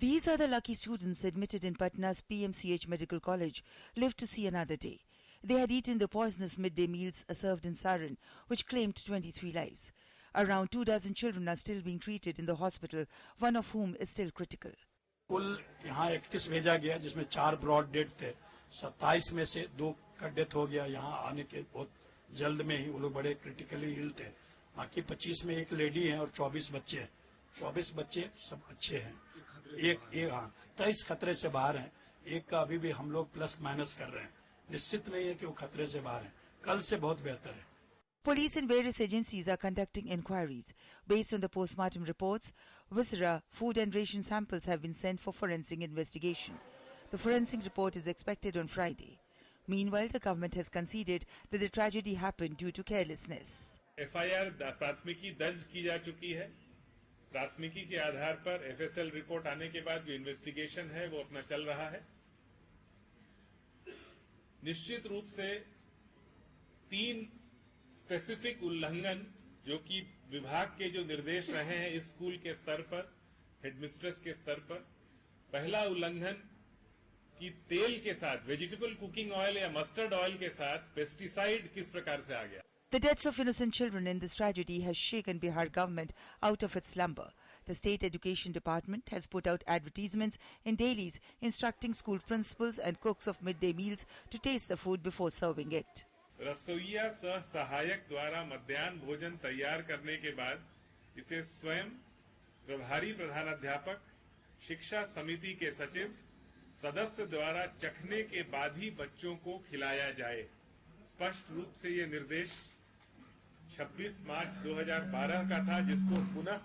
These are the lucky students admitted in Patna's PMCH Medical College, lived to see another day. They had eaten the poisonous midday meals served in Saran, which claimed 23 lives. Around 24 children are still being treated in the hospital, one of whom is still critical. कुल यहाँ 31 भेजा गया, जिसमें 4 broad dead थे। 27 में से 2 का death हो गया। यहाँ आने के बहुत जल्द में ही वो लोग बड़े क्रिटिकली इल थे। बाकी 25 में एक लेडी है और 24 बच्चे हैं। 24 बच्चे सब अच्छे हैं। एक 23 खतरे से बाहर हैं। एक का अभी भी हम लोग प्लस माइनस कर रहे हैं। निश्चित नहीं है कि वो खतरे से बाहर है। कल से बहुत बेहतर है। Police and various agencies are conducting inquiries. Based on the postmortem reports, viscera, food and ration samples have been sent for forensic investigation. The forensic report is expected on Friday. Meanwhile, the government has conceded that the tragedy happened due to carelessness. FIR प्राथमिकी दर्ज की जा चुकी है। प्राथमिकी के आधार पर FSL report आने के बाद जो इन्वेस्टिगेशन है वो अपना चल रहा है। निश्चित रूप से 3 स्पेसिफिक उल्लंघन जो कि विभाग के जो निर्देश रहे हैं इस स्कूल के स्तर पर, हेडमिस्ट्रेस के स्तर पर, पहला उल्लंघन कि तेल के साथ वेजिटेबल कुकिंग ऑयल या मस्टर्ड ऑयल के साथ पेस्टिसाइड किस प्रकार से आ गया। The deaths of innocent children in this tragedy has shaken Bihar government out of its slumber. The State Education Department has put out advertisements in dailies instructing school principals and cooks of midday meals to taste the food before serving it. रसोइया सह सहायक द्वारा मध्याह्न भोजन तैयार करने के बाद इसे स्वयं प्रभारी प्रधानाध्यापक, शिक्षा समिति के सचिव, सदस्य द्वारा चखने के बाद ही बच्चों को खिलाया जाए। स्पष्ट रूप से ये निर्देश 26 मार्च 2012 का था, जिसको पुनः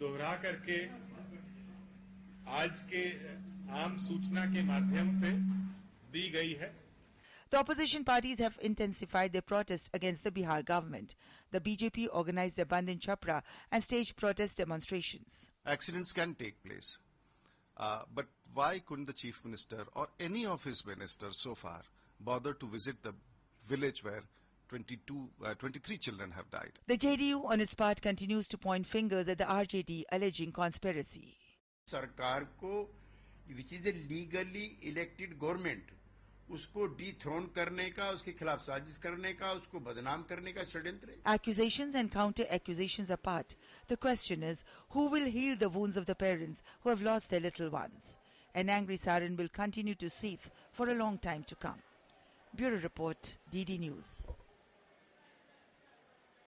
दोहरा करके आज के आम सूचना के माध्यम से दी गई है। The opposition parties have intensified their protest against the Bihar government. The BJP organized a Bandh in Chhapra and staged protest demonstrations. Accidents can take place. But why couldn't the Chief Minister or any of his ministers so far bother to visit the village where 23 children have died? The JDU on its part continues to point fingers at the RJD, alleging conspiracy. सरकार को, which is a legally elected government, उसको dethrone करने का, उसके खिलाफ साजिश करने का, उसको बदनाम करने का षड्यंत्र है। Accusations and counter-accusations apart, the question is, who will heal the wounds of the parents who have lost their little ones? An angry Saran will continue to seethe for a long time to come. Bureau Report, DD News.